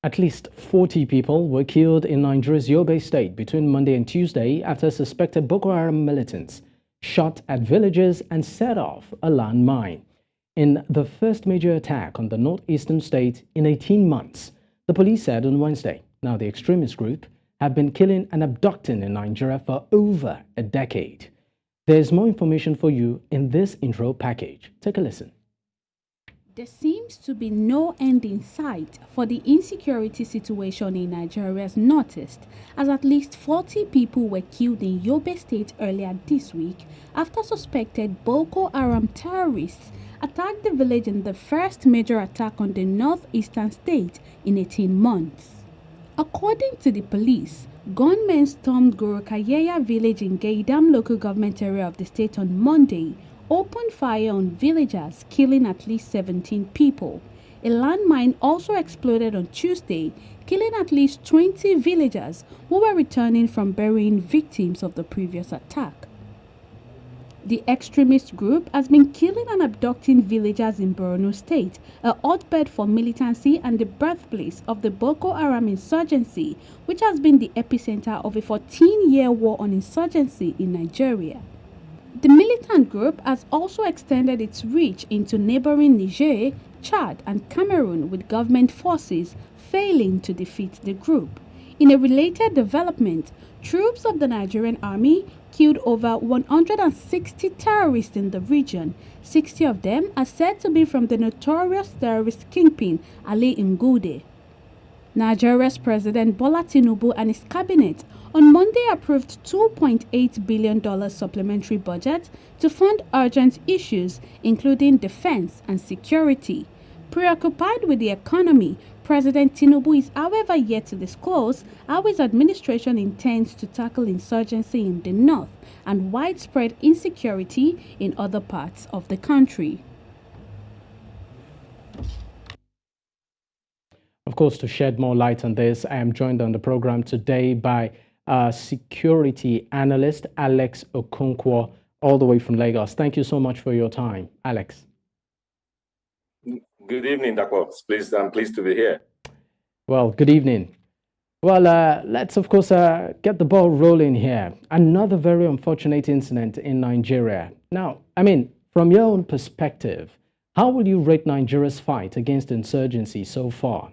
At least 40 people were killed in Nigeria's Yobe state between Monday and Tuesday after suspected Boko Haram militants shot at villages and set off a landmine. In the first major attack on the northeastern state in 18 months, the police said on Wednesday. Now, the extremist group have been killing and abducting in Nigeria for over a decade. There's more information for you in this intro package. Take a listen. There seems to be no end in sight for the insecurity situation in Nigeria's northeast, as at least 40 people were killed in Yobe State earlier this week after suspected Boko Haram terrorists attacked the village in the first major attack on the northeastern state in 18 months. According to the police, gunmen stormed Gurokayeya village in Gaidam local government area of the state on Monday, opened fire on villagers, killing at least 17 people. A landmine also exploded on Tuesday, killing at least 20 villagers who were returning from burying victims of the previous attack. The extremist group has been killing and abducting villagers in Borno State, a hotbed for militancy and the birthplace of the Boko Haram insurgency, which has been the epicenter of a 14-year war on insurgency in Nigeria. The militant group has also extended its reach into neighboring Niger, Chad, and Cameroon, with government forces failing to defeat the group. In a related development, troops of the Nigerian army killed over 160 terrorists in the region. 60 of them are said to be from the notorious terrorist kingpin Ali Ngude. Nigeria's President Bola Tinubu and his cabinet on Monday approved $2.8 billion supplementary budget to fund urgent issues including defense and security. Preoccupied with the economy, President Tinubu is however yet to disclose how his administration intends to tackle insurgency in the north and widespread insecurity in other parts of the country. Of course, to shed more light on this, I am joined on the program today by security analyst Alex Okonkwo, all the way from Lagos. Thank you so much for your time, Alex. Good evening, Dapo. I'm pleased to be here. Well, good evening. Well, let's, of course, get the ball rolling here. Another very unfortunate incident in Nigeria. Now, from your own perspective, how will you rate Nigeria's fight against insurgency so far?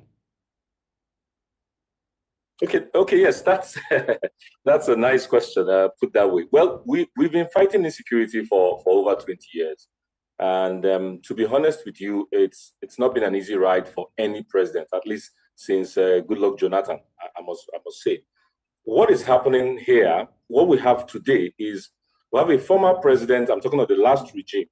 Okay, yes, that's that's a nice question. Put that way. Well, we've been fighting insecurity for over 20 years, and to be honest with you, it's not been an easy ride for any president, at least since Goodluck Jonathan. I must say, what is happening here? What we have today is we have a former president. I'm talking of the last regime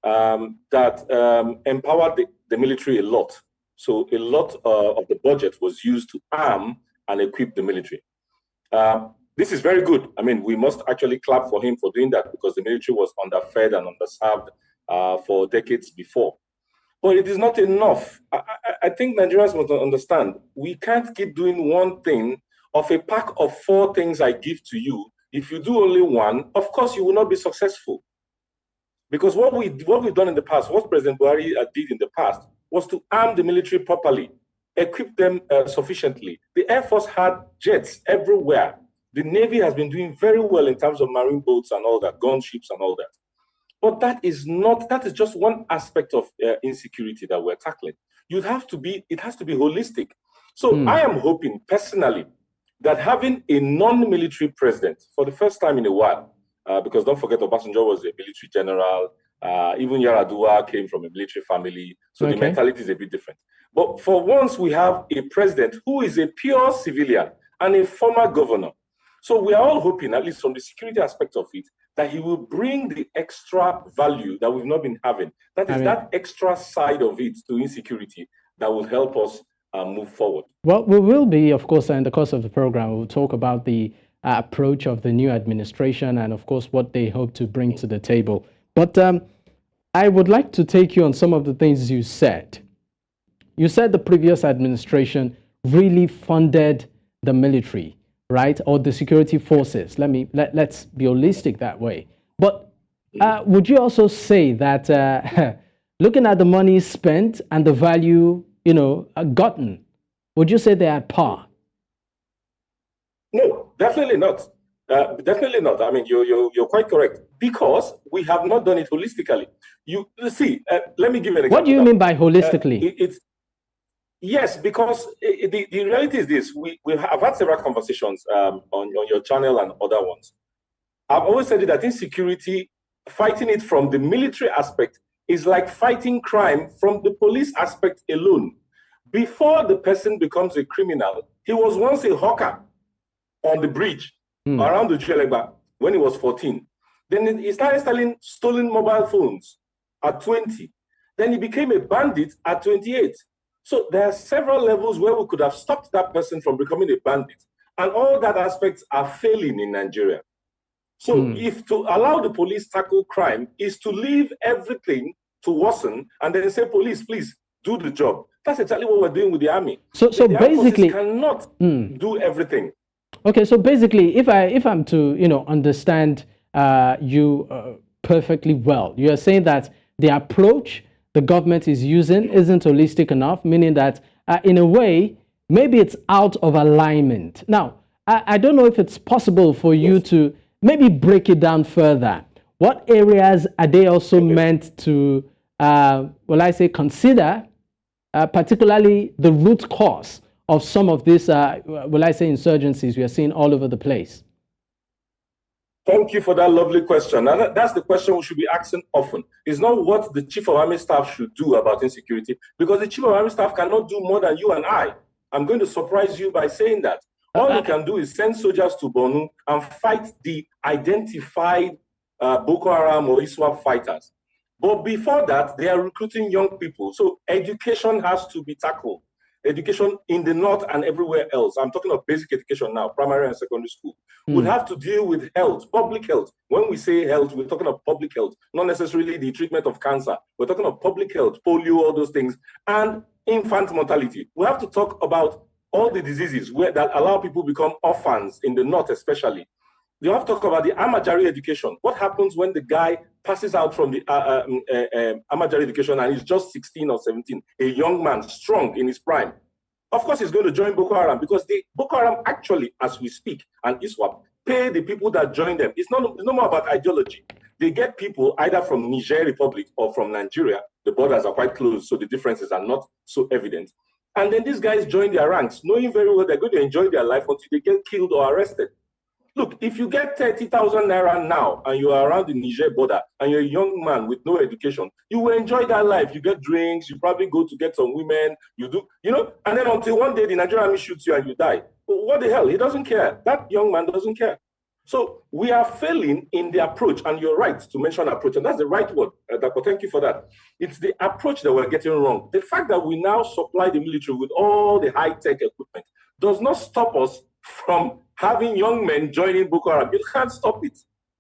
that empowered the military a lot. So a lot of the budget was used to arm and equip the military. This is very good. We must actually clap for him for doing that because the military was underfed and underserved for decades before. But it is not enough. I think Nigerians must understand we can't keep doing one thing of a pack of 4 things I give to you. If you do only one, of course you will not be successful. Because what we've done in the past, what President Buhari did in the past, was to arm the military properly, equip them sufficiently. The Air Force had jets everywhere. The Navy has been doing very well in terms of marine boats and all that, gunships and all that. But that is just one aspect of insecurity that we're tackling. It has to be holistic. So I am hoping personally that having a non-military president for the first time in a while, because don't forget Obasanjo was a military general, even Yaradua came from a military family, so the mentality is a bit different. But for once, we have a president who is a pure civilian and a former governor. So we are all hoping, at least from the security aspect of it, that he will bring the extra value that we've not been having. That is that extra side of it to insecurity that will help us move forward. Well, we will be, of course, in the course of the program, we'll talk about the approach of the new administration and, of course, what they hope to bring to the table. But I would like to take you on some of the things you said. You said the previous administration really funded the military, right? Or the security forces. Let's be holistic that way. But would you also say that looking at the money spent and the value, gotten, Would you say they're at par? No, definitely not. Definitely not. I mean, you're quite correct, because we have not done it holistically. You see, let me give you an example. What do you mean by holistically? Yes, because the reality is this. We have had several conversations on your channel and other ones. I've always said that insecurity, fighting it from the military aspect, is like fighting crime from the police aspect alone. Before the person becomes a criminal, he was once a hawker on the bridge around the Jelegba when he was 14. Then he started selling stolen mobile phones at 20. Then he became a bandit at 28. So there are several levels where we could have stopped that person from becoming a bandit. And all that aspects are failing in Nigeria. So if to allow the police tackle crime is to leave everything to worsen and then say, police, please do the job. That's exactly what we're doing with the army. So basically cannot do everything. Okay, so basically, if I'm to understand you perfectly well, you are saying that the approach the government is using isn't holistic enough, meaning that in a way maybe it's out of alignment. Now, I don't know if it's possible for you to maybe break it down further. What areas are they also meant to, consider, particularly the root cause of some of these, insurgencies we are seeing all over the place? Thank you for that lovely question. And that's the question we should be asking often. It's not what the Chief of Army Staff should do about insecurity, because the Chief of Army Staff cannot do more than you and I. I'm going to surprise you by saying that. All he can do is send soldiers to Borno and fight the identified Boko Haram or ISWAP fighters. But before that, they are recruiting young people. So education has to be tackled. Education in the north and everywhere else. I'm talking of basic education now, primary and secondary school. We'll have to deal with health, public health. When we say health, we're talking of public health, not necessarily the treatment of cancer. We're talking of public health, polio, all those things, and infant mortality. We have to talk about all the diseases that allow people to become orphans in the north especially. You have to talk about the Amajari education. What happens when the guy passes out from the Amajari education and he's just 16 or 17, a young man, strong in his prime? Of course, he's going to join Boko Haram, because the Boko Haram actually, as we speak, and ISWAP, pay the people that join them. It's no more about ideology. They get people either from Niger Republic or from Nigeria. The borders are quite close, so the differences are not so evident. And then these guys join their ranks, knowing very well they're going to enjoy their life until they get killed or arrested. Look, if you get 30,000 naira now and you are around the Niger border and you're a young man with no education, you will enjoy that life. You get drinks, you probably go to get some women, you do, and then until one day the Nigerian army shoots you and you die. What the hell? He doesn't care. That young man doesn't care. So we are failing in the approach, and you're right to mention approach, and that's the right word. Dapo, thank you for that. It's the approach that we're getting wrong. The fact that we now supply the military with all the high-tech equipment does not stop us from having young men joining Boko Haram. You can't stop it.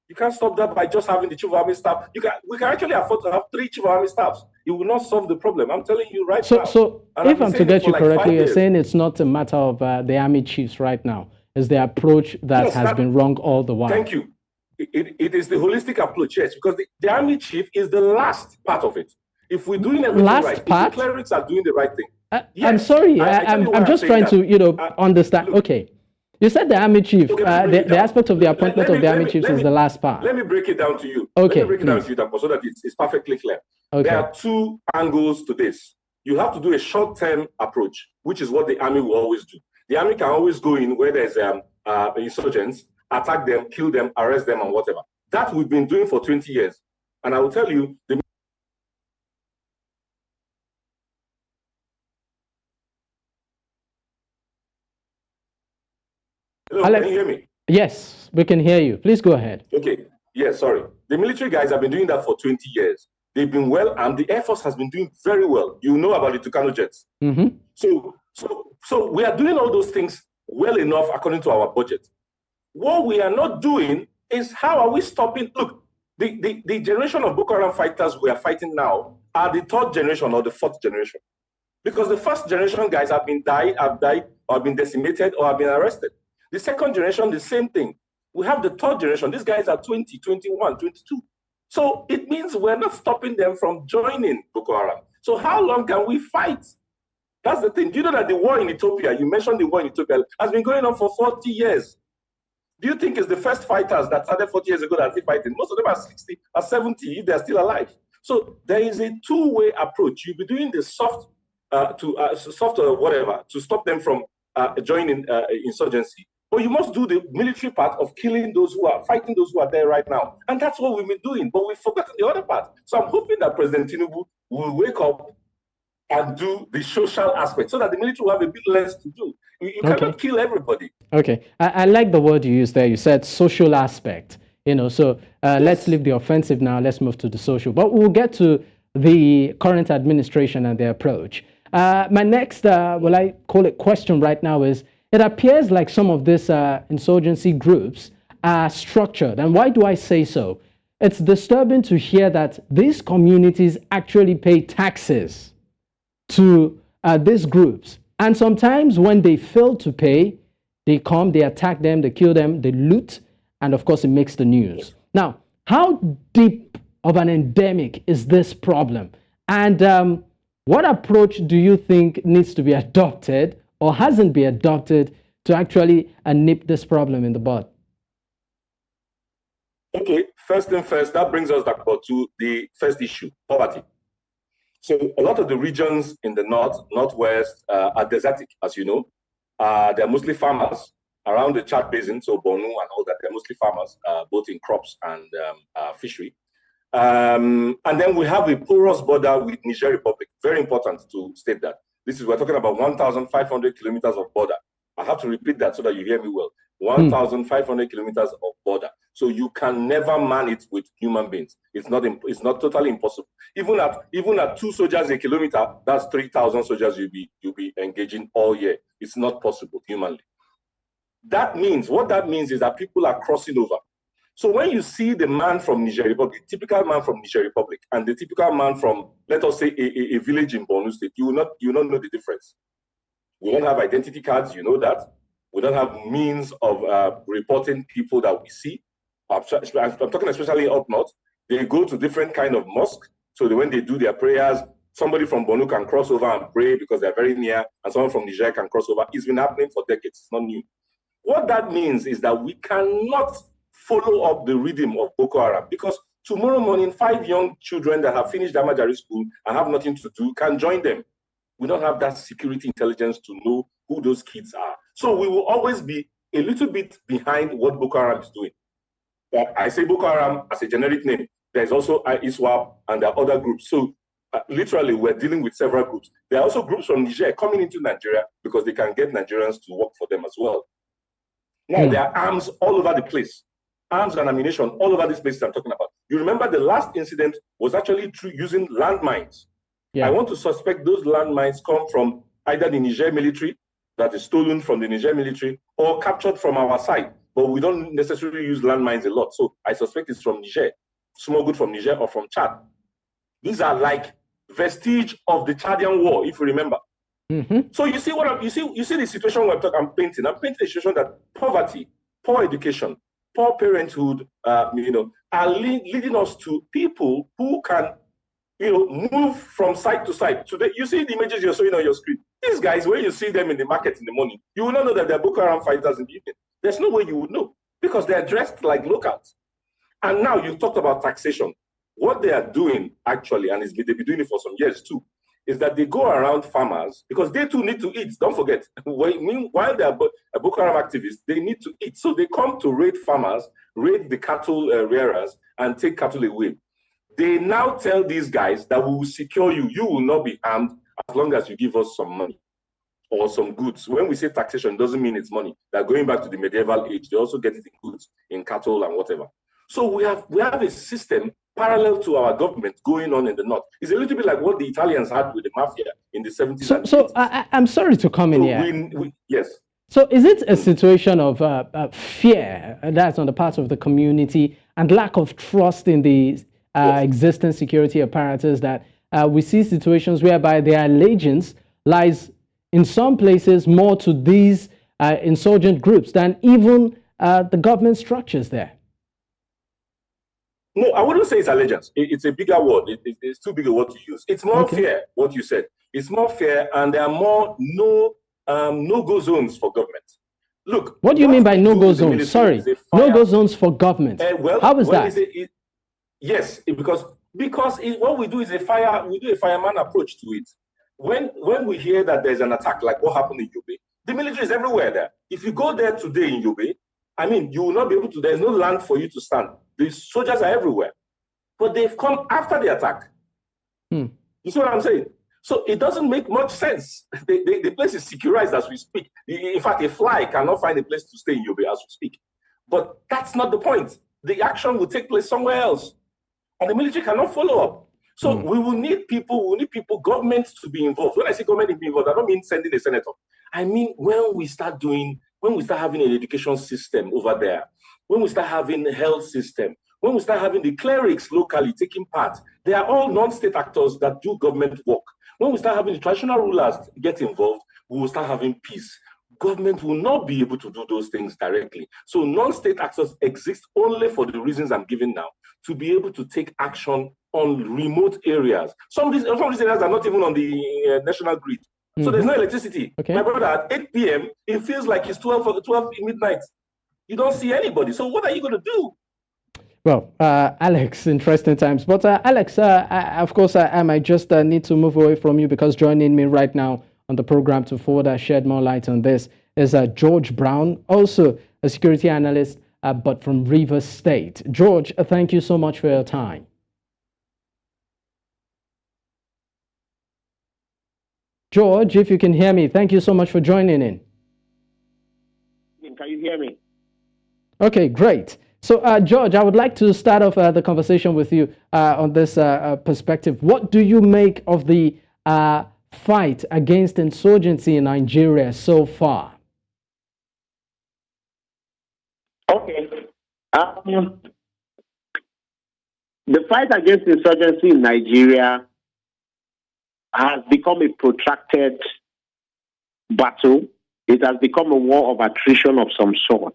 You can't stop that by just having the Chief of Army Staff. We can actually afford to have 3 Chief of Army Staffs. It will not solve the problem. I'm telling you right now. So if I'm to get you correctly, you're saying it's not a matter of the army chiefs right now. It's the approach that has been wrong all the while. Thank you. It is the holistic approach, yes, because the army chief is the last part of it. If we're doing everything right, if the clerics are doing the right thing. Yes, I'm sorry. I'm just trying to, understand. Look, okay. You said the army chief, the aspect of the appointment of the army chiefs is the last part. Let me break it down to you. Okay, let me break it down to you, Dapo, so that it's perfectly clear. Okay. There are 2 angles to this. You have to do a short-term approach, which is what the army will always do. The army can always go in where there's insurgents, attack them, kill them, arrest them, and whatever. That we've been doing for 20 years. And I will tell you, Hello, can you hear me? Yes, we can hear you. Please go ahead. Okay. Yes, sorry. The military guys have been doing that for 20 years. They've been well, and the Air Force has been doing very well. You know about the Tucano jets. Mm-hmm. So we are doing all those things well enough according to our budget. What we are not doing is how are we stopping? Look, the generation of Boko Haram fighters we are fighting now are the 3rd generation or the 4th generation. Because the 1st generation guys have died, or have been decimated, or have been arrested. The 2nd generation, the same thing. We have the 3rd generation. These guys are 20, 21, 22. So it means we're not stopping them from joining Boko Haram. So how long can we fight? That's the thing. Do you know that the war in Ethiopia, you mentioned the war in Ethiopia, has been going on for 40 years? Do you think it's the first fighters that started 40 years ago that are still fighting? Most of them are 60, are 70, if they're still alive. So there is a two-way approach. You'll be doing the soft whatever to stop them from joining insurgency. But you must do the military part of killing those who are fighting those who are there right now. And that's what we've been doing. But we've forgotten the other part. So I'm hoping that President Tinubu will wake up and do the social aspect so that the military will have a bit less to do. You cannot kill everybody. Okay. I like the word you used there. You said social aspect. So let's leave the offensive now. Let's move to the social. But we'll get to the current administration and their approach. My next, I call it question right now is, it appears like some of these insurgency groups are structured. And why do I say so? It's disturbing to hear that these communities actually pay taxes to these groups. And sometimes when they fail to pay, they come, they attack them, they kill them, they loot, and of course it makes the news. Now, how deep of an endemic is this problem? And what approach do you think needs to be adopted or hasn't been adopted to actually nip this problem in the bud? Okay, first thing first, that brings us back to the first issue, poverty. So a lot of the regions in the northwest are desertic, as you know. They're mostly farmers around the Chad Basin, so Borno and all that. They're mostly farmers, both in crops and fishery. And then we have a porous border with Niger Republic. Very important to state that. We're talking about 1,500 kilometers of border. I have to repeat that so that you hear me well. 1,500 kilometers of border. So you can never man it with human beings. It's not totally impossible. Even at 2 soldiers a kilometer, that's 3,000 soldiers you'll be engaging all year. It's not possible humanly. What that means is that people are crossing over. So when you see the man from Niger Republic, typical man from Niger Republic, and the typical man from, let us say, a village in Borno State, you will not know the difference. We don't have identity cards, you know that. We don't have means of reporting people that we see. I'm talking especially up north. They go to different kind of mosques, so that when they do their prayers, somebody from Borno can cross over and pray because they're very near, and someone from Niger can cross over. It's been happening for decades. It's not new. What that means is that we cannot follow up the rhythm of Boko Haram, because tomorrow morning, 5 young children that have finished Damajari school and have nothing to do can join them. We don't have that security intelligence to know who those kids are. So we will always be a little bit behind what Boko Haram is doing. But I say Boko Haram as a generic name. There's also ISWAP and there are other groups. So literally, we're dealing with several groups. There are also groups from Niger coming into Nigeria because they can get Nigerians to work for them as well. Now, there are arms all over the place. Arms and ammunition all over these places I'm talking about. You remember the last incident was actually through using landmines. Yeah. I want to suspect those landmines come from either the Niger military, that is stolen from the Niger military, or captured from our side. But we don't necessarily use landmines a lot. So I suspect it's from Niger, smuggled from Niger or from Chad. These are like vestige of the Chadian war, if you remember. So you see you see the situation I'm painting. I'm painting a situation that poverty, poor education, poor parenthood, are leading us to people who can, move from side to side. Today, you see the images you're showing on your screen. These guys, when you see them in the market in the morning, you will not know that they're Boko Haram fighters in the evening. There's no way you would know because they're dressed like locals. And now you talked about taxation. What they are doing actually, and they've been doing it for some years too, is that they go around farmers because they too need to eat. Don't forget, while they are Boko Haram activists, they need to eat. So they come to raid farmers, raid the cattle rearers, and take cattle away. They now tell these guys that we will secure you. You will not be harmed as long as you give us some money or some goods. When we say taxation, it doesn't mean it's money. They're going back to the medieval age. They also get it in goods, in cattle and whatever. So we have a system parallel to our government going on in the north. It's a little bit like what the Italians had with the mafia in the 70s. So I'm sorry to come in here. Yes. So is it a situation of fear that's on the part of the community and lack of trust in the existing security apparatus that we see situations whereby their allegiance lies in some places more to these insurgent groups than even the government structures there? No, I wouldn't say it's allegiance. It's a bigger word. It's too big a word to use. It's more fear, what you said. it's more fair, and there are more no-go zones for government. Look, what do you mean by no-go zones? Sorry, no-go zones for government. How is that? Yes, because what we do is we do a fireman approach to it. When we hear that there's an attack, like what happened in Yobe, the military is everywhere there. If you go there today in Yobe, I mean, you will not be able to, there's no land for you to stand. The soldiers are everywhere. But they've come after the attack. You see what I'm saying? So it doesn't make much sense. The place is securized as we speak. In fact, a fly cannot find a place to stay in Yobe as we speak. But that's not the point. The action will take place somewhere else. And the military cannot follow up. So we will need people, governments to be involved. When I say government to be involved, I don't mean sending a senator. I mean when we start having an education system over there, when we start having a health system, when we start having the clerics locally taking part, they are all non-state actors that do government work. When we start having the traditional rulers get involved, we will start having peace. Government will not be able to do those things directly. So non-state actors exist only for the reasons I'm giving now, to be able to take action on remote areas. Some of these areas are not even on the national grid. So there's no electricity. Okay. My brother, at 8 p.m., it feels like it's 12 midnight. You don't see anybody. So what are you going to do? Well, Alex, interesting times. But Alex, of course, I might just need to move away from you, because joining me right now on the program to further shed more light on this is George Brown, also a security analyst, but from Rivers State. George, thank you so much for your time. George, if you can hear me, thank you so much for joining in. Can you hear me? Okay, great. So, George, I would like to start off the conversation with you on this perspective. What do you make of the fight against insurgency in Nigeria so far? Okay. The fight against insurgency in Nigeria has become a protracted battle. It has become a war of attrition of some sort.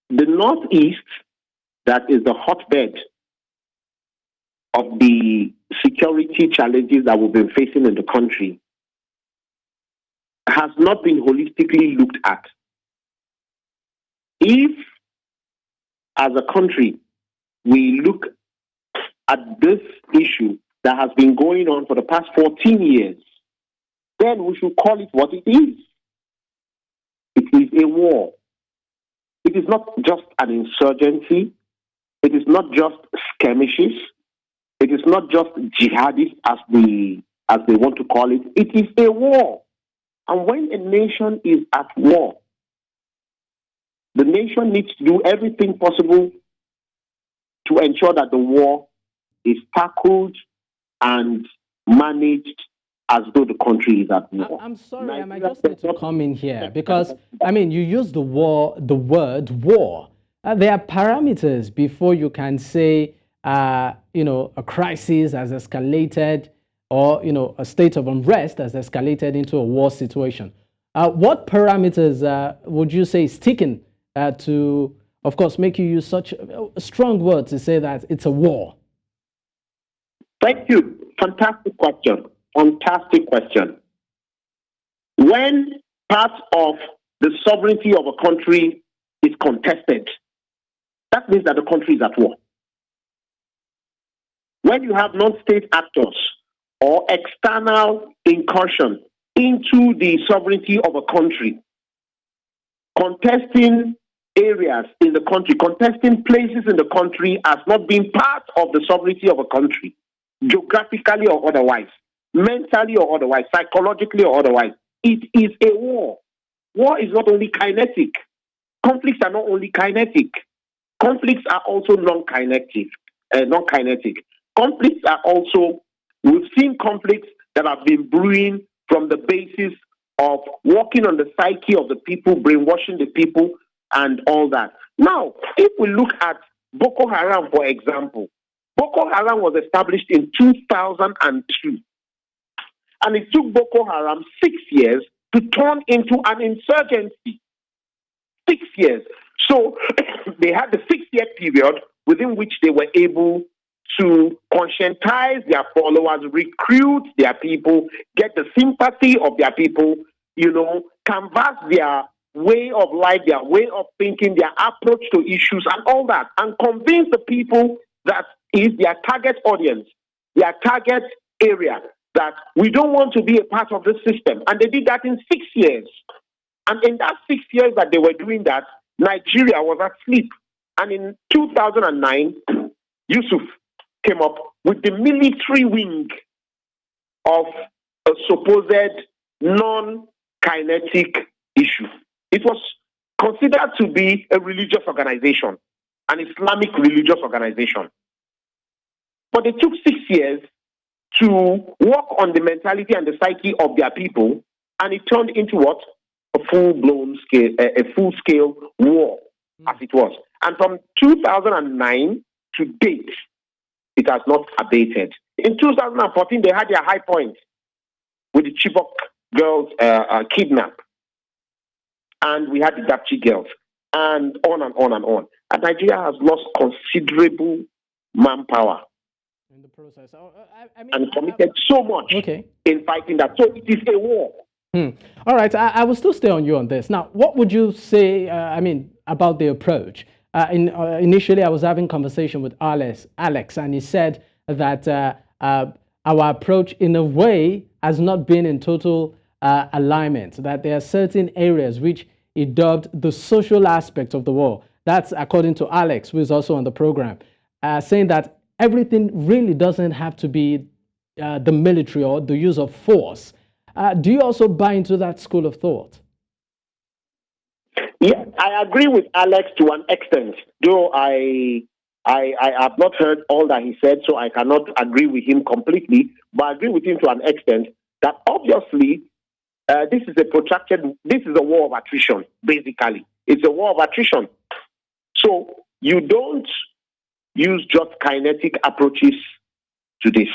The Northeast, that is the hotbed of the security challenges that we've been facing in the country, has not been holistically looked at. If, as a country, we look at this issue that has been going on for the past 14 years, then we should call it what it is. It is a war. It is not just an insurgency. It is not just skirmishes. It is not just jihadists, as they want to call it. It is a war. And when a nation is at war, the nation needs to do everything possible to ensure that the war is tackled and managed as though the country is at war. I'm sorry, I might just need to come in here, because, I mean, you use the word war. There are parameters before you can say, a crisis has escalated, or, a state of unrest has escalated into a war situation. What parameters would you say is taken to, of course, make you use such a strong word to say that it's a war? Thank you. Fantastic question. Fantastic question. When part of the sovereignty of a country is contested, that means that the country is at war. When you have non-state actors or external incursion into the sovereignty of a country, contesting areas in the country, contesting places in the country as not being part of the sovereignty of a country, geographically or otherwise, mentally or otherwise, psychologically or otherwise, it is a war. War is not only kinetic. Conflicts are not only kinetic. Conflicts are also non-kinetic. Conflicts are also, we've seen conflicts that have been brewing from the basis of working on the psyche of the people, brainwashing the people, and all that. Now, if we look at Boko Haram, for example, Boko Haram was established in 2002. And it took Boko Haram 6 years to turn into an insurgency. 6 years. So they had the 6-year period within which they were able to conscientize their followers, recruit their people, get the sympathy of their people, canvas their way of life, their way of thinking, their approach to issues and all that, and convince the people that is their target audience, their target area, that we don't want to be a part of the system. And they did that in 6 years. And in that 6 years that they were doing that, Nigeria was asleep. And in 2009, Yusuf came up with the military wing of a supposed non-kinetic issue. It was considered to be a religious organization, an Islamic religious organization. But they took 6 years to work on the mentality and the psyche of their people, and it turned into what? A full-scale war, as it was. And from 2009 to date, it has not abated. In 2014, they had their high point with the Chibok girls kidnapped. And we had the Dapchi girls, and on and on and on. And Nigeria has lost considerable manpower in the process. And committed so much in fighting that. So it is a war. All right, I will still stay on you on this. Now, what would you say, about the approach? Initially, I was having conversation with Alex, and he said that our approach, in a way, has not been in total alignment, that there are certain areas which he dubbed the social aspect of the war. That's according to Alex, who is also on the program, saying that everything really doesn't have to be the military or the use of force. Do you also buy into that school of thought? Yeah, I agree with Alex to an extent, though I have not heard all that he said, so I cannot agree with him completely, but I agree with him to an extent that obviously this is a war of attrition, basically. It's a war of attrition. So you don't use just kinetic approaches to this.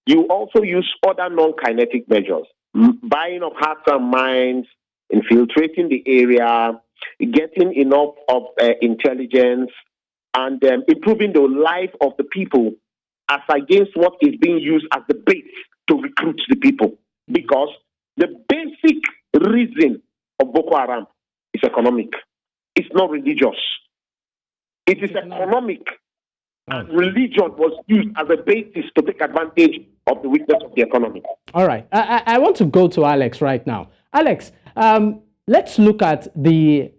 You also use other non-kinetic measures, buying of hearts and minds, infiltrating the area, getting enough of intelligence, and improving the life of the people as against what is being used as the base to recruit the people. Because the basic reason of Boko Haram is economic. It's not religious. It is economic. And religion was used as a basis to take advantage of the weakness of the economy. All right. I want to go to Alex right now. Alex, let's look at the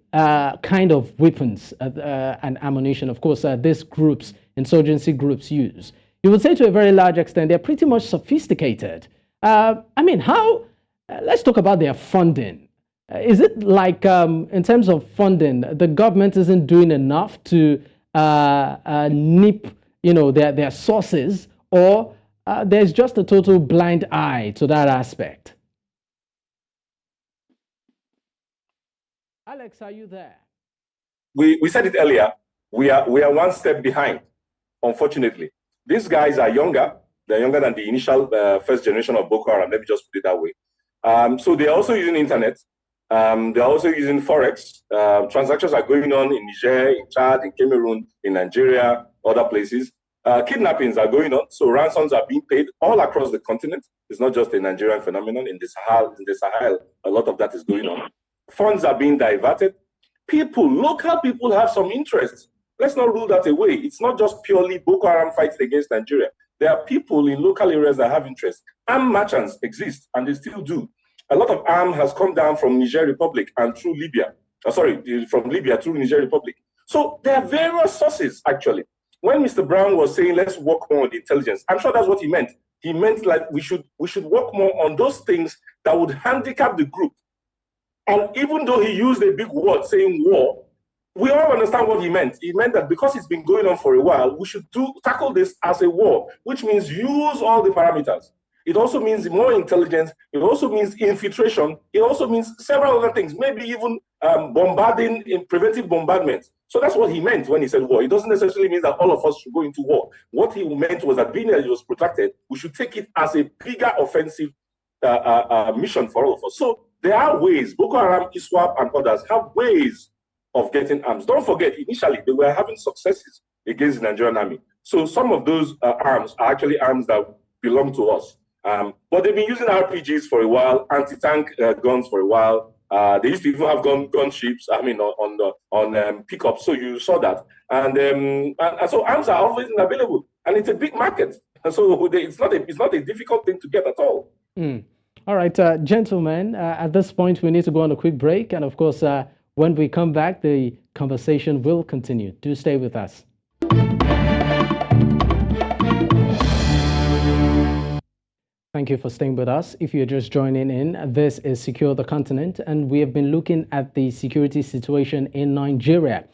kind of weapons and ammunition, of course, these groups, insurgency groups use. You would say to a very large extent, they're pretty much sophisticated. Let's talk about their funding. Is it like, in terms of funding, the government isn't doing enough to nip, their sources, or there's just a total blind eye to that aspect? Alex, are you there? We said it earlier. We are one step behind, unfortunately. These guys are younger. They're younger than the initial first generation of Boko Haram. Let me just put it that way. So they're also using internet. They're also using Forex. Transactions are going on in Niger, in Chad, in Cameroon, in Nigeria, other places. Kidnappings are going on. So ransoms are being paid all across the continent. It's not just a Nigerian phenomenon. In the Sahel, a lot of that is going on. Funds are being diverted. Local people have some interest. Let's not rule that away. It's not just purely Boko Haram fights against Nigeria. There are people in local areas that have interest. Armed merchants exist, and they still do. A lot of arm has come down from Niger Republic and through Libya. From Libya through Niger Republic. So there are various sources, actually. When Mr. Brown was saying, let's work more on the intelligence, I'm sure that's what he meant. He meant like we should work more on those things that would handicap the group. And even though he used a big word saying war, we all understand what he meant. He meant that because it's been going on for a while, we should tackle this as a war, which means use all the parameters. It also means more intelligence. It also means infiltration. It also means several other things, maybe even bombarding, in preventive bombardment. So that's what he meant when he said war. It doesn't necessarily mean that all of us should go into war. What he meant was that being that it was protracted, we should take it as a bigger offensive mission for all of us. So there are ways. Boko Haram, ISWAP, and others have ways of getting arms. Don't forget, initially, they were having successes against the Nigerian army. So some of those arms are actually arms that belong to us. But they've been using RPGs for a while, anti-tank guns for a while. They used to even have gunships, on pickups. So you saw that. And so arms are always available. And it's a big market. And so it's not a difficult thing to get at all. All right, gentlemen, at this point, we need to go on a quick break. And of course, when we come back, the conversation will continue. Do stay with us. Thank you for staying with us. If you're just joining in, this is Secure the Continent, and we have been looking at the security situation in Nigeria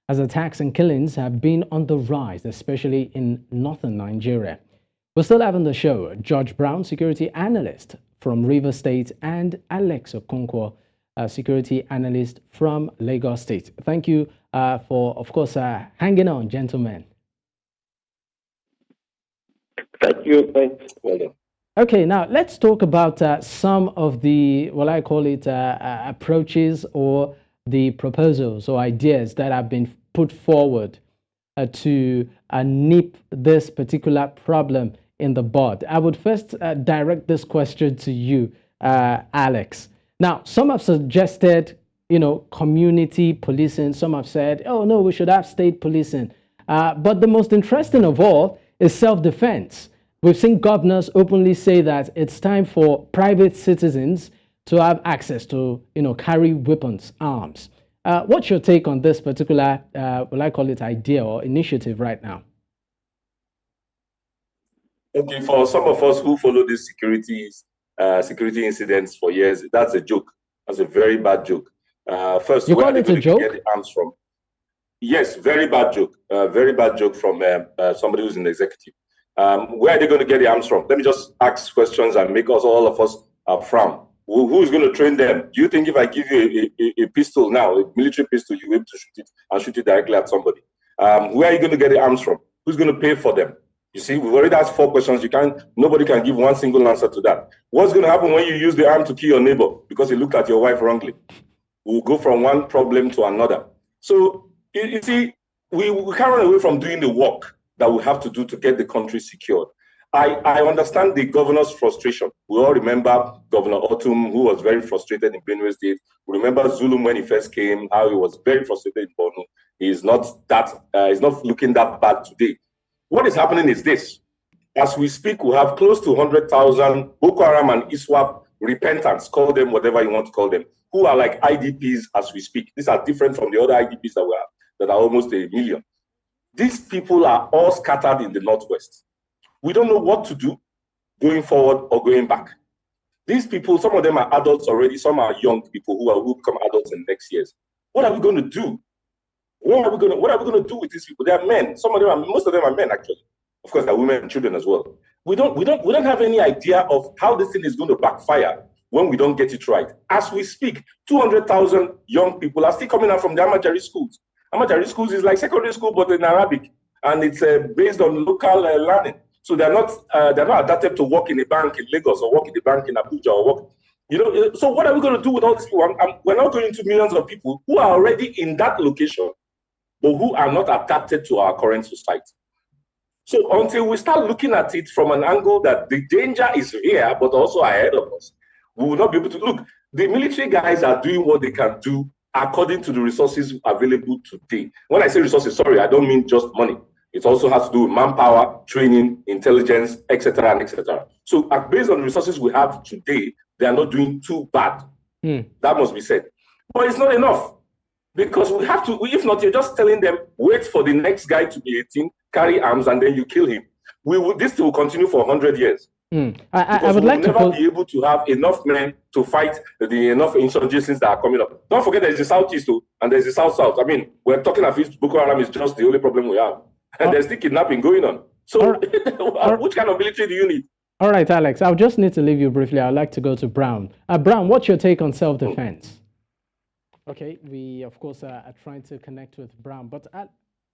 as attacks and killings have been on the rise, especially in northern Nigeria. We're still having the show George Brown, security analyst from Rivers State, and Alex Okonkwo, security analyst from Lagos State. Thank you for, of course, hanging on, gentlemen. Thank you. Thanks. Well done. Okay, now let's talk about some of the, well, I call it approaches or the proposals or ideas that have been put forward to nip this particular problem in the bud. I would first direct this question to you, Alex. Now, some have suggested, community policing. Some have said, oh, no, we should have state policing. But the most interesting of all is self-defense. We've seen governors openly say that it's time for private citizens to have access to, carry weapons, arms. What's your take on this particular, will I call it idea or initiative right now? Okay, for some of us who follow these security incidents for years, that's a joke. That's a very bad joke. First, you where call are they it going a to joke? get the arms from? Yes, very bad joke. Very bad joke from somebody who's in the executive. Where are they going to get the arms from? Let me just ask questions and make all of us frown. Who's going to train them? Do you think if I give you a pistol now, a military pistol, you'll be able to shoot it and shoot it directly at somebody? Where are you going to get the arms from? Who's going to pay for them? You see, we've already asked 4 questions. Nobody can give one single answer to that. What's going to happen when you use the arm to kill your neighbor because he looked at your wife wrongly? We'll go from one problem to another. So, you see, we can't run away from doing the work that we have to do to get the country secured. I understand the governor's frustration. We all remember Governor Otum, who was very frustrated in Benue State. We remember Zulum when he first came, how he was very frustrated in Borno. He's not looking that bad today. What is happening is this. As we speak, we have close to 100,000 Boko Haram and ISWAP repentants, call them whatever you want to call them, who are like IDPs as we speak. These are different from the other IDPs that we have, that are almost 1 million. These people are all scattered in the Northwest. We don't know what to do going forward or going back. These people, some of them are adults already, some are young people who will become adults in the next years. What are we going to do? What are we going to do with these people? They are men. Most of them are men, actually. Of course, there are women and children as well. We don't have any idea of how this thing is going to backfire when we don't get it right. As we speak, 200,000 young people are still coming out from the Amajari schools. Amajari schools is like secondary school, but in Arabic, and it's based on local learning. So they're not adapted to work in a bank in Lagos or work in a bank in Abuja or work. So what are we going to do with all these people? We're not going to millions of people who are already in that location, but who are not adapted to our current society. So until we start looking at it from an angle that the danger is here, but also ahead of us, we will not be able to look. The military guys are doing what they can do according to the resources available today. When I say resources, sorry, I don't mean just money. It also has to do with manpower, training, intelligence, etc., and etc. So based on the resources we have today, they are not doing too bad. That must be said. But it's not enough. Because we have to, if not, you're just telling them, wait for the next guy to be 18, carry arms, and then you kill him. This will continue for 100 years. I would like to never be able to have enough men to fight enough insurgencies that are coming up. Don't forget there's the Southeast too, and there's the South. I mean, we're talking of Boko Haram is just the only problem we have. And there's still kidnapping going on. So which kind of military do you need? All right, Alex, I'll just need to leave you briefly. I'd like to go to Brown. Brown, what's your take on self-defense? Okay, we, of course, are trying to connect with Brown. But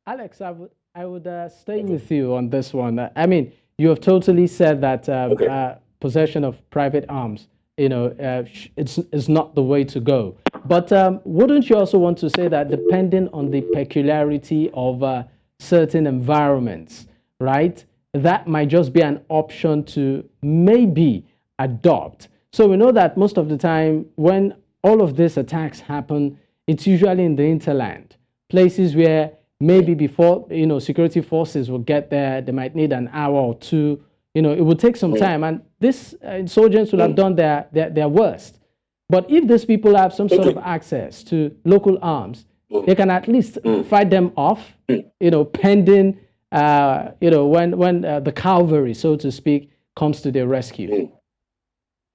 Alex, I would stay with you on this one. I mean, you have totally said that possession of private arms, it's not the way to go. But wouldn't you also want to say that depending on the peculiarity of certain environments, right? That might just be an option to maybe adopt. So we know that most of the time when all of these attacks happen, it's usually in the hinterland, places where maybe before security forces will get there, they might need an hour or two. It would take some time, and these insurgents will have done their worst. But if these people have some sort of access to local arms, they can at least fight them off, pending, when the cavalry, so to speak, comes to their rescue.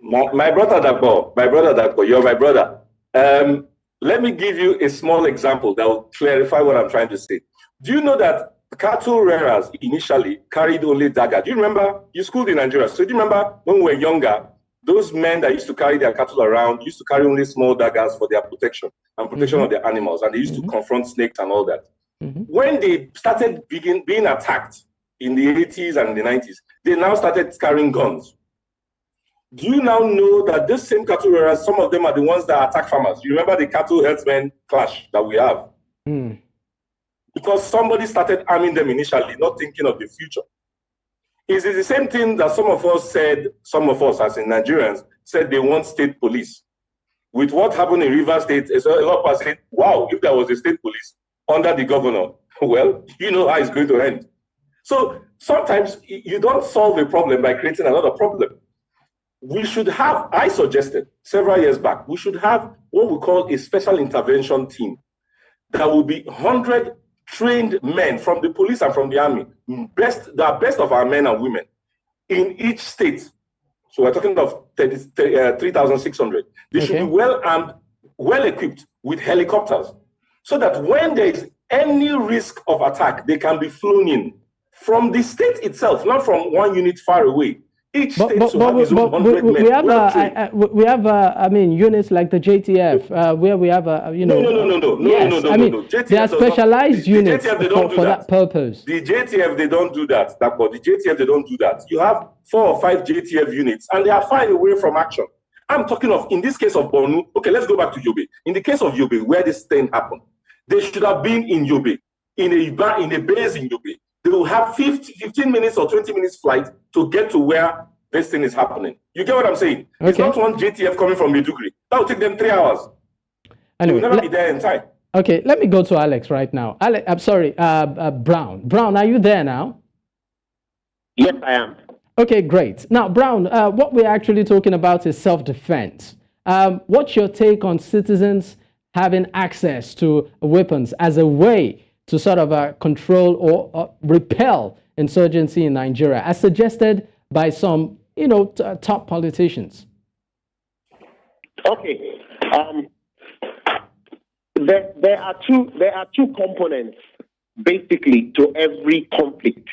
My brother Dapo, you're my brother. Let me give you a small example that will clarify what I'm trying to say. Do you know that cattle rearers initially carried only dagger? Do you remember? You schooled in Nigeria. So do you remember when we were younger, those men that used to carry their cattle around used to carry only small daggers for their protection and protection of their animals, and they used to confront snakes and all that. When they started being attacked in the 80s and the 90s, they now started carrying guns. Do you now know that this same cattle rearers, some of them are the ones that attack farmers? You remember the cattle herdsmen clash that we have? Because somebody started arming them initially, not thinking of the future. Is it the same thing that some of us, as in Nigerians, said they want state police? With what happened in Rivers State, a lot of us said, wow, if there was a state police under the governor, well, you know how it's going to end. So sometimes you don't solve a problem by creating another problem. We should have, I suggested several years back, we should have what we call a special intervention team that will be 100 trained men from the police and from the army, the best of our men and women in each state. So we're talking of 3,600. They should be well armed, well equipped with helicopters, so that when there is any risk of attack, they can be flown in from the state itself, not from one unit far away. Each state should have its own 100 men. We have units like the JTF, where we have No. They are specialized units for that purpose. The JTF, they don't do that. The JTF, they don't do that. You have 4 or 5 JTF units, and they are far away from action. I'm talking of, in this case of Borno, okay, let's go back to Yobe. In the case of Yobe, where this thing happened, they should have been in Yobe, in a base in Yobe. They will have 15 minutes or 20 minutes flight to get to where this thing is happening. You get what I'm saying? It's not one JTF coming from Maiduguri. That will take them 3 hours. Anyway, they will never be there in time. Okay, let me go to Alex right now. Alex, I'm sorry, Brown. Brown, are you there now? Yes, I am. Okay, great. Now, Brown, what we're actually talking about is self-defense. What's your take on citizens having access to weapons as a way to sort of control or repel insurgency in Nigeria, as suggested by some, top politicians? Okay. There are two components basically to every conflict,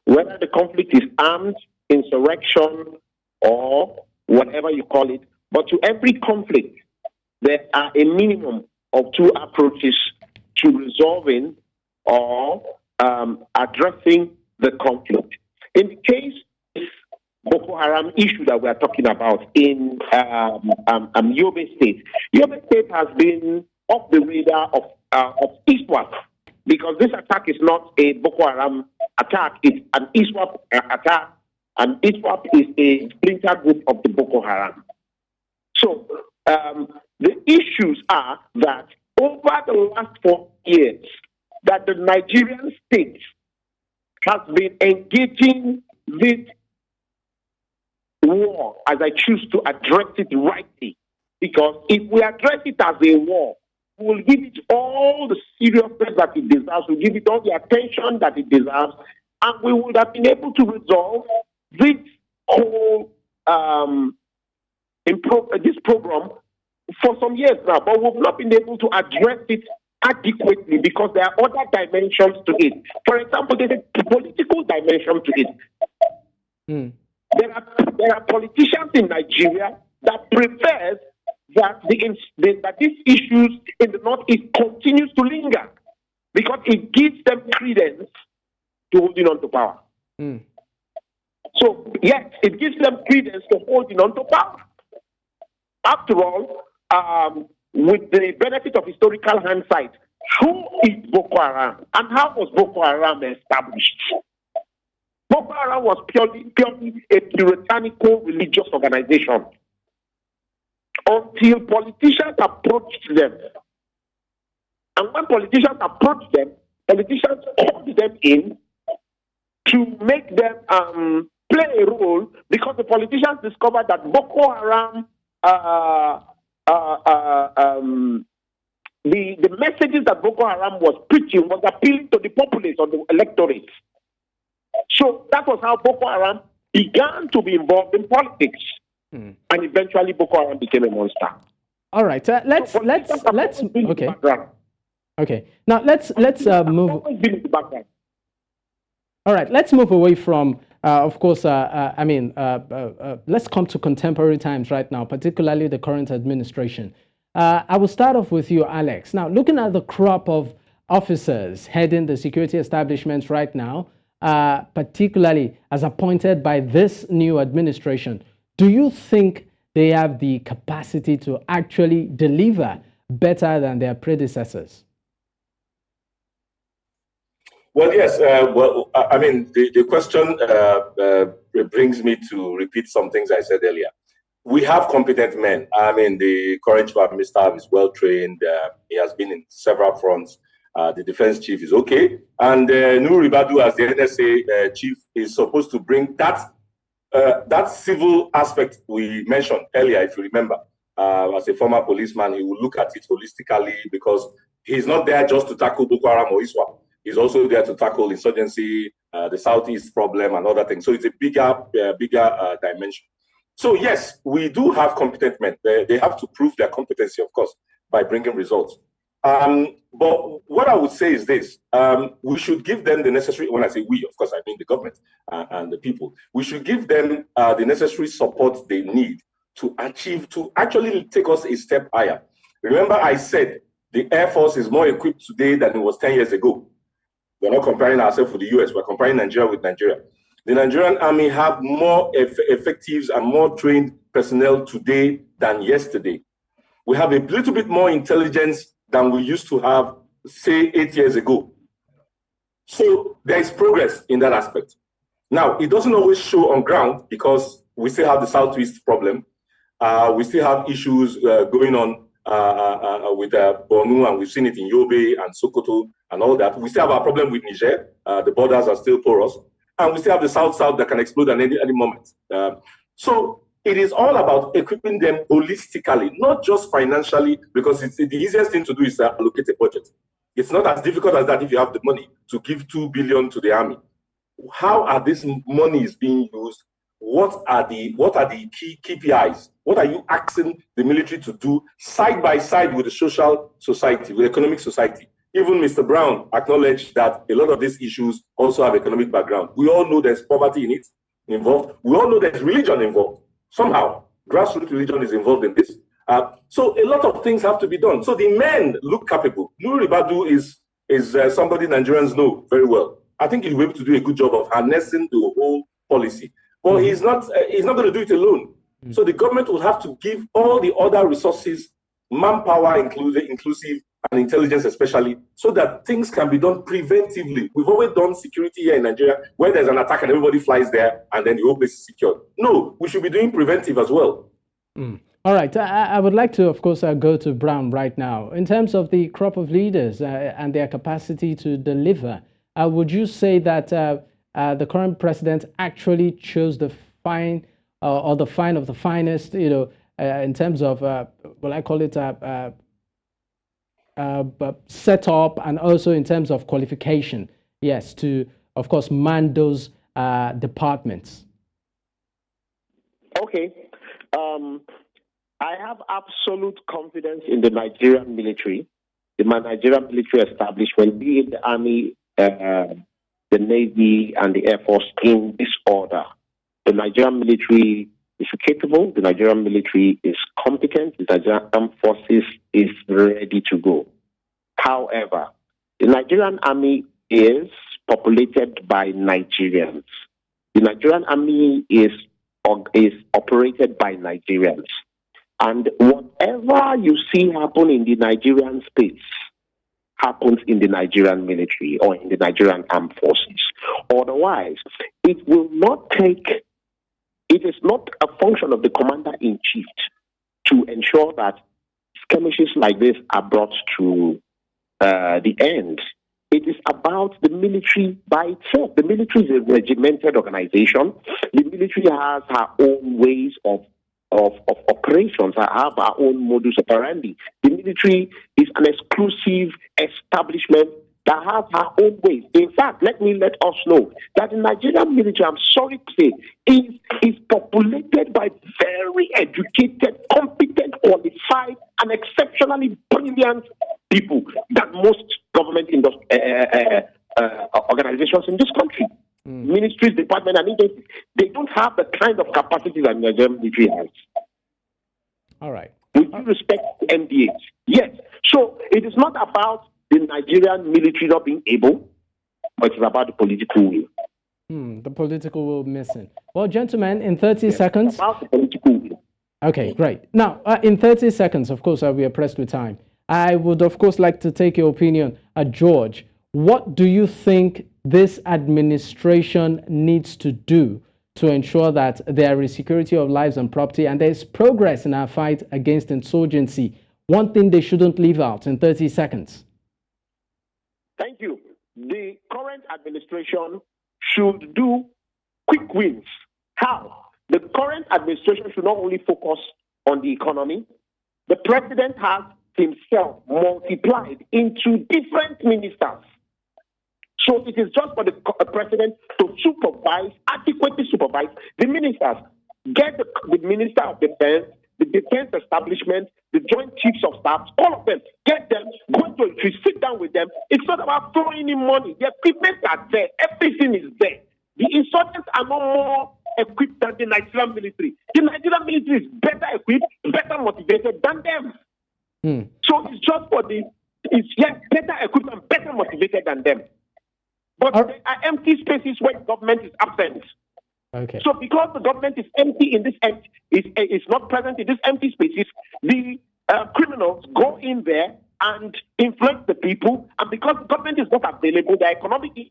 whether the conflict is armed, insurrection, or whatever you call it. But to every conflict, there are a minimum of 2 approaches to resolving or addressing the conflict. In the case of Boko Haram issue that we are talking about in Yobe State, Yobe State has been off the radar of ISWAP, because this attack is not a Boko Haram attack, it's an ISWAP attack, and ISWAP is a splinter group of the Boko Haram. So the issues are that over the last 4 years, that the Nigerian state has been engaging this war, as I choose to address it rightly. Because if we address it as a war, we will give it all the seriousness that it deserves, we'll give it all the attention that it deserves, and we would have been able to resolve this whole this program for some years now, but we've not been able to address it adequately because there are other dimensions to it. For example, there's a political dimension to it. There are politicians in Nigeria that prefers that these issues in the Northeast continues to linger because it gives them credence to holding on to power. So, yes, it gives them credence to holding on to power. After all, with the benefit of historical hindsight, who is Boko Haram and how was Boko Haram established? Boko Haram was purely a puritanical religious organization until politicians approached them. And when politicians approached them, politicians called them in to make them play a role, because the politicians discovered that Boko Haram, the messages that Boko Haram was preaching was appealing to the populace or the electorate. So that was how Boko Haram began to be involved in politics, and eventually Boko Haram became a monster. All right, let's okay. Okay, now let's move. All right, let's move away from, of course, let's come to contemporary times right now, particularly the current administration. I will start off with you, Alex. Now, looking at the crop of officers heading the security establishments right now, particularly as appointed by this new administration, do you think they have the capacity to actually deliver better than their predecessors? Well, yes. The question brings me to repeat some things I said earlier. We have competent men. The current chief of army staff is well trained. He has been in several fronts. The defense chief is okay. And Nuri Badu, as the NSA chief, is supposed to bring that civil aspect we mentioned earlier, if you remember. As a former policeman, he will look at it holistically, because he's not there just to tackle Boko Haram or ISWAP. He's also there to tackle insurgency, the Southeast problem, and other things. So it's a bigger dimension. So yes, we do have competent men. They have to prove their competency, of course, by bringing results. But what I would say is this: we should give them the necessary. When I say we, of course, I mean the government and the people. We should give them the necessary support they need to actually take us a step higher. Remember, I said the Air Force is more equipped today than it was 10 years ago. We're not comparing ourselves with the US, we're comparing Nigeria with Nigeria. The Nigerian army have more effectives and more trained personnel today than yesterday. We have a little bit more intelligence than we used to have, say, 8 years ago. So there is progress in that aspect. Now, it doesn't always show on ground, because we still have the Southeast problem. We still have issues going on with Bornu, and we've seen it in Yobe and Sokoto and all that. We still have our problem with Niger. The borders are still porous. And we still have the South-South that can explode at any moment. So it is all about equipping them holistically, not just financially, because it's the easiest thing to do is to allocate a budget. It's not as difficult as that if you have the money to give 2 billion to the army. How are these monies being used? What are the key KPIs? What are you asking the military to do side by side with the social society, with the economic society? Even Mr. Brown acknowledged that a lot of these issues also have economic background. We all know there's poverty in it involved. We all know there's religion involved. Somehow, grassroots religion is involved in this. So a lot of things have to be done. So the men look capable. Nuri Badu is somebody Nigerians know very well. I think he'll be able to do a good job of harnessing the whole policy. But he's not going to do it alone. So the government will have to give all the other resources, manpower inclusive, and intelligence especially, so that things can be done preventively. We've always done security here in Nigeria where there's an attack and everybody flies there and then the whole place is secured. No, we should be doing preventive as well. All right, I would like to, of course, go to Brown right now. In terms of the crop of leaders and their capacity to deliver, would you say that the current president actually chose the fine or the fine of the finest, in terms of, I call it set up, and also in terms of qualification, yes, to, of course, man those departments? Okay. I have absolute confidence in the Nigerian military, the Nigerian military establishment, be it the Army, the Navy, and the Air Force, in this order. The Nigerian military is capable, the Nigerian military is competent, the Nigerian Armed Forces is ready to go. However, the Nigerian Army is populated by Nigerians. The Nigerian Army is operated by Nigerians. And whatever you see happen in the Nigerian states happens in the Nigerian military or in the Nigerian armed forces. Otherwise, it is not a function of the commander-in-chief to ensure that skirmishes like this are brought to the end. It is about the military by itself. The military is a regimented organization. The military has her own ways of operations, have our own modus operandi. The military is an exclusive establishment that has her own ways. In fact, let us know that the Nigerian military, I'm sorry to say, is populated by very educated, competent, qualified, and exceptionally brilliant people than most government organizations in this country. Ministries, departments, and agencies, they don't have the kind of capacity that the Nigerian military has. All right. With due respect to MDH. Yes. So it is not about the Nigerian military not being able, but it's about the political will. The political will missing. Well, gentlemen, in 30 seconds. It's about the political will. Okay, great. Now, in 30 seconds, of course, we are pressed with time. I would, of course, like to take your opinion. George, what do you think this administration needs to do to ensure that there is security of lives and property and there's progress in our fight against insurgency? One thing they shouldn't leave out in 30 seconds. Thank you. The current administration should do quick wins. How? The current administration should not only focus on the economy. The president has himself multiplied into different ministers. So it is just for the president to adequately supervise the ministers. Get the Minister of Defense, the Defense Establishment, the Joint Chiefs of Staff, all of them, get them, go to a tree, sit down with them. It's not about throwing in money. The equipment are there. Everything is there. The insurgents are no more equipped than the Nigerian military. The Nigerian military is better equipped, better motivated than them. So it's just for better equipped and better motivated than them. But there are empty spaces where the government is absent. Okay. So because the government is empty in this is not present in these empty spaces, the criminals go in there and influence the people. And because the government is not available, the economic, they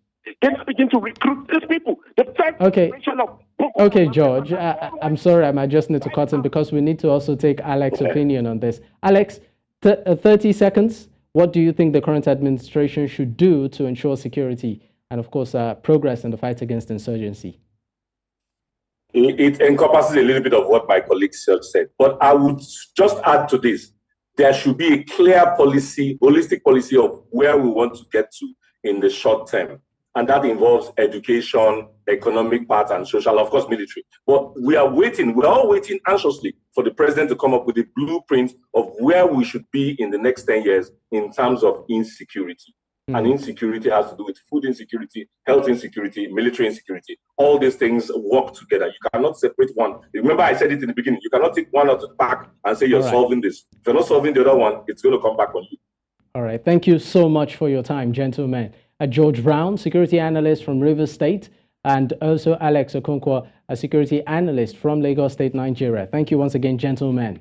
begin to recruit these people. The first generation of Boko Haram. George, I'm sorry, I just need to cut in because we need to also take Alex's opinion on this. Alex, 30 seconds. What do you think the current administration should do to ensure security and, of course, progress in the fight against insurgency? It encompasses a little bit of what my colleague said, but I would just add to this. There should be a clear policy, holistic policy of where we want to get to in the short term. And that involves education, economic part, and social, of course, military. But we're all waiting anxiously for the president to come up with a blueprint of where we should be in the next 10 years in terms of insecurity. And insecurity has to do with food insecurity, health insecurity, military insecurity. All these things work together. You cannot separate one. Remember, I said it in the beginning. You cannot take one out of the pack and say you're solving this. If you're not solving the other one, it's going to come back on you. All right. Thank you so much for your time, gentlemen. George Brown, security analyst from Rivers State, and also Alex Okonkwo, a security analyst from Lagos State, Nigeria. Thank you once again, gentlemen.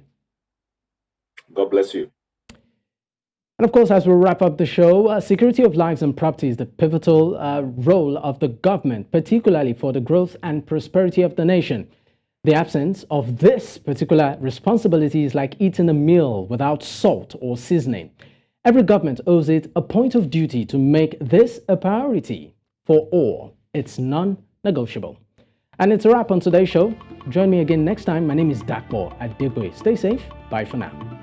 God bless you. And of course, as we wrap up the show, security of lives and property is the pivotal role of the government, particularly for the growth and prosperity of the nation. The absence of this particular responsibility is like eating a meal without salt or seasoning. Every government owes it a point of duty to make this a priority for all. It's non-negotiable. And it's a wrap on today's show. Join me again next time. My name is Dapo Adegboye. Stay safe. Bye for now.